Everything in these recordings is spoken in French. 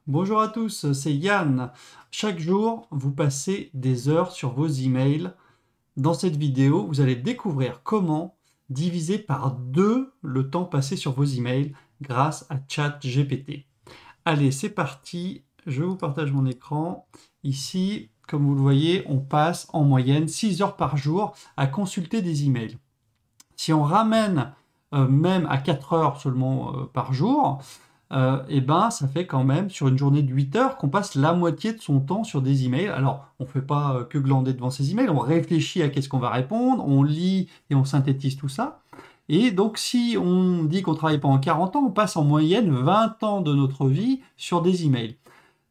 Bonjour à tous, c'est Yann. Chaque jour, vous passez des heures sur vos emails. Dans cette vidéo, vous allez découvrir comment diviser par 2 le temps passé sur vos emails grâce à ChatGPT. Allez, c'est parti. Je vous partage mon écran. Ici, comme vous le voyez, on passe en moyenne 6 heures par jour à consulter des emails. Si on ramène même à 4 heures seulement par jour, et ben ça fait quand même sur une journée de 8 heures qu'on passe la moitié de son temps sur des emails. Alors on ne fait pas que glander devant ces emails, on réfléchit à qu'est-ce qu'on va répondre, on lit et on synthétise tout ça. Et donc si on dit qu'on travaille pendant 40 ans, on passe en moyenne 20 ans de notre vie sur des emails.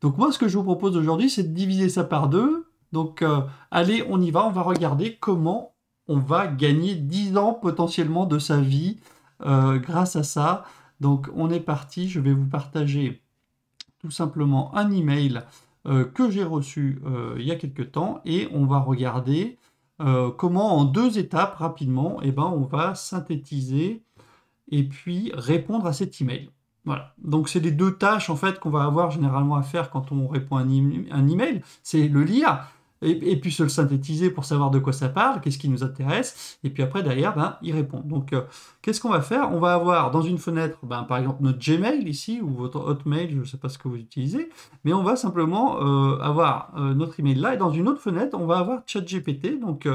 Donc moi ce que je vous propose aujourd'hui, c'est de diviser ça par 2. Donc allez, on y va, on va regarder comment on va gagner 10 ans potentiellement de sa vie grâce à ça. Donc on est parti, je vais vous partager tout simplement un email que j'ai reçu il y a quelques temps et on va regarder comment en 2 étapes rapidement, on va synthétiser et puis répondre à cet email. Voilà. Donc c'est les 2 tâches en fait qu'on va avoir généralement à faire quand on répond à un email, c'est le lire et puis se le synthétiser pour savoir de quoi ça parle, qu'est-ce qui nous intéresse, et puis après derrière, y répondre. Donc qu'est-ce qu'on va faire? On va avoir dans une fenêtre, par exemple notre Gmail ici, ou votre Hotmail, je ne sais pas ce que vous utilisez, mais on va simplement avoir notre email là, et dans une autre fenêtre, on va avoir ChatGPT. Donc,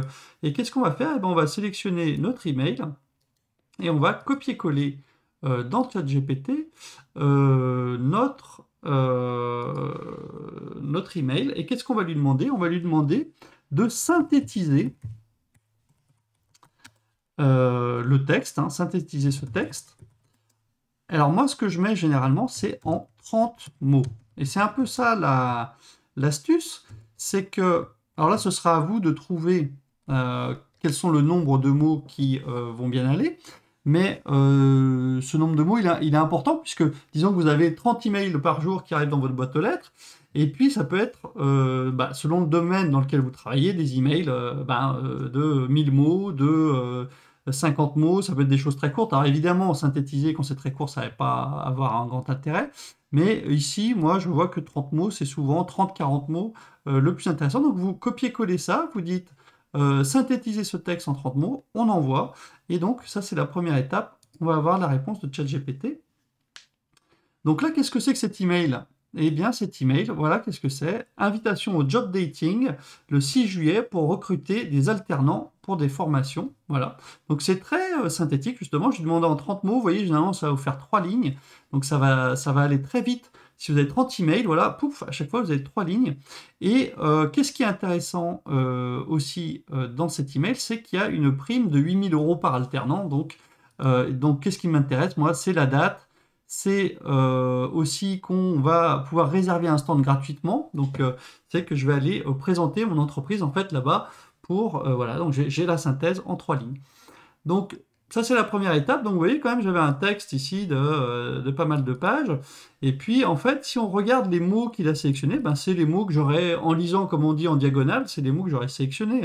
et qu'est-ce qu'on va faire? On va sélectionner notre email, et on va copier-coller dans ChatGPT notre email. Et qu'est-ce qu'on va lui demander? On va lui demander de synthétiser le texte, synthétiser ce texte. Alors moi, ce que je mets généralement, c'est en 30 mots. Et c'est un peu ça l'astuce, c'est que, alors là, ce sera à vous de trouver quels sont le nombre de mots qui vont bien aller. Mais ce nombre de mots, il est important puisque, disons que vous avez 30 emails par jour qui arrivent dans votre boîte aux lettres, et puis ça peut être, selon le domaine dans lequel vous travaillez, des emails de 1000 mots, de 50 mots, ça peut être des choses très courtes. Alors évidemment, synthétiser quand c'est très court, ça ne va pas avoir un grand intérêt, mais ici, moi, je vois que 30 mots, c'est souvent 30-40 mots le plus intéressant. Donc vous copiez-collez ça, vous dites synthétiser ce texte en 30 mots, on envoie. Et donc, ça, c'est la première étape. On va avoir la réponse de ChatGPT. Donc là, qu'est-ce que c'est que cet email? Eh bien, cet email, voilà, qu'est-ce que c'est? Invitation au job dating le 6 juillet pour recruter des alternants pour des formations. Voilà. Donc, c'est très synthétique, justement. Je lui demandais en 30 mots. Vous voyez, généralement, ça va vous faire 3 lignes. Donc, ça va aller très vite. Si vous avez 30 emails, voilà, pouf, à chaque fois, vous avez 3 lignes. Et qu'est-ce qui est intéressant aussi dans cet email, c'est qu'il y a une prime de 8 000 € par alternant. Donc qu'est-ce qui m'intéresse, moi, c'est la date. C'est aussi qu'on va pouvoir réserver un stand gratuitement. Donc, c'est que je vais aller présenter mon entreprise, en fait, là-bas pour... voilà, donc j'ai la synthèse en 3 lignes. Donc, ça, c'est la première étape. Donc, vous voyez, quand même, j'avais un texte ici de pas mal de pages. Et puis, en fait, si on regarde les mots qu'il a sélectionnés, c'est les mots que j'aurais, en lisant, comme on dit, en diagonale, c'est les mots que j'aurais sélectionnés.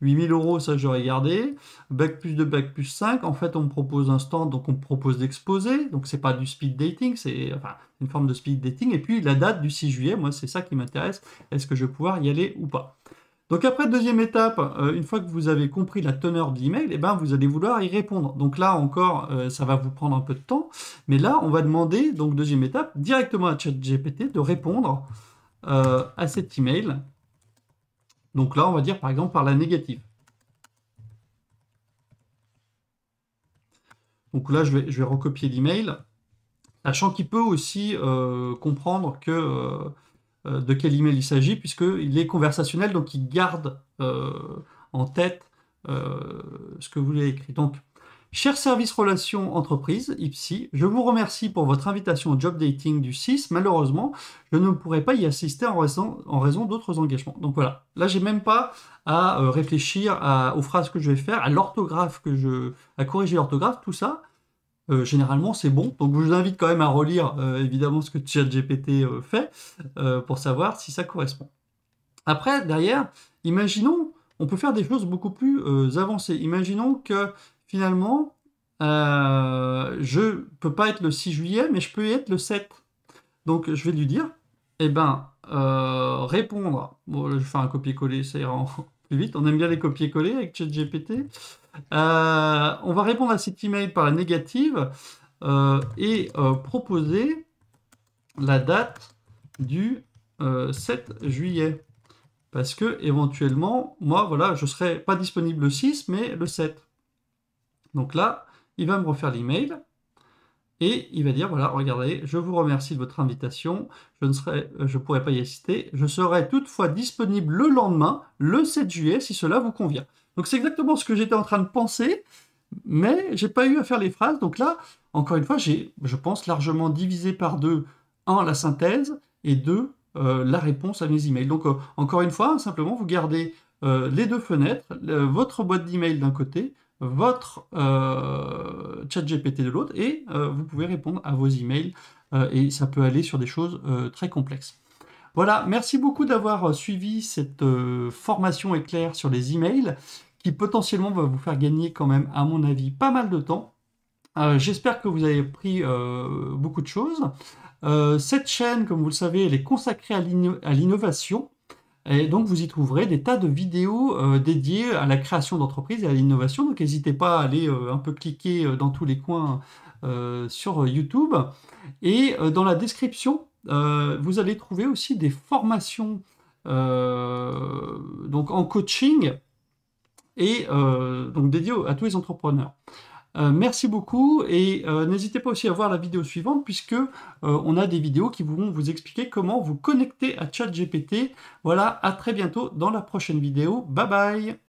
8 000 €, ça, j'aurais gardé. Bac plus 2, bac plus 5. En fait, on me propose un stand, donc on me propose d'exposer. Donc, c'est pas du speed dating, c'est une forme de speed dating. Et puis, la date du 6 juillet, moi, c'est ça qui m'intéresse. Est-ce que je vais pouvoir y aller ou pas? Donc après, deuxième étape, une fois que vous avez compris la teneur de l'email, vous allez vouloir y répondre. Donc là encore, ça va vous prendre un peu de temps, mais là, on va demander, donc deuxième étape, directement à ChatGPT de répondre à cet email. Donc là, on va dire par exemple par la négative. Donc là, je vais recopier l'email, sachant qu'il peut aussi comprendre que... de quel email il s'agit, puisqu'il est conversationnel, donc il garde en tête ce que vous avez écrit. Donc, cher service relations entreprise, IPSI, je vous remercie pour votre invitation au job dating du 6. Malheureusement, je ne pourrai pas y assister en raison d'autres engagements. Donc voilà, là, j'ai même pas à réfléchir aux phrases que je vais faire, à l'orthographe à corriger l'orthographe, tout ça. Généralement, c'est bon. Donc, je vous invite quand même à relire, évidemment, ce que ChatGPT fait pour savoir si ça correspond. Après, derrière, imaginons, on peut faire des choses beaucoup plus avancées. Imaginons que, finalement, je ne peux pas être le 6 juillet, mais je peux y être le 7. Donc je vais lui dire, eh ben, répondre, bon, je fais un copier-coller, ça ira plus vite, on aime bien les copier-coller avec ChatGPT. On va répondre à cet email par la négative et proposer la date du 7 juillet. Parce que éventuellement, moi, voilà, je ne serai pas disponible le 6, mais le 7. Donc là, il va me refaire l'email et il va dire, voilà, regardez, je vous remercie de votre invitation, je pourrai pas y assister, je serai toutefois disponible le lendemain, le 7 juillet, si cela vous convient. Donc c'est exactement ce que j'étais en train de penser, mais j'ai pas eu à faire les phrases. Donc là, encore une fois, j'ai, je pense, largement divisé par deux, un, la synthèse, et deux, la réponse à mes emails. Donc encore une fois, simplement, vous gardez les deux fenêtres, votre boîte d'email d'un côté, votre chat GPT de l'autre, et vous pouvez répondre à vos emails, et ça peut aller sur des choses très complexes. Voilà, merci beaucoup d'avoir suivi cette formation éclair sur les emails, qui potentiellement va vous faire gagner quand même, à mon avis, pas mal de temps. J'espère que vous avez appris beaucoup de choses. Cette chaîne, comme vous le savez, elle est consacrée à l'innovation. Et donc, vous y trouverez des tas de vidéos dédiées à la création d'entreprises et à l'innovation. Donc, n'hésitez pas à aller un peu cliquer dans tous les coins sur YouTube. Et dans la description, vous allez trouver aussi des formations donc en coaching et donc dédiées à tous les entrepreneurs. Merci beaucoup et n'hésitez pas aussi à voir la vidéo suivante puisque on a des vidéos qui vont vous expliquer comment vous connecter à ChatGPT. Voilà, à très bientôt dans la prochaine vidéo. Bye bye!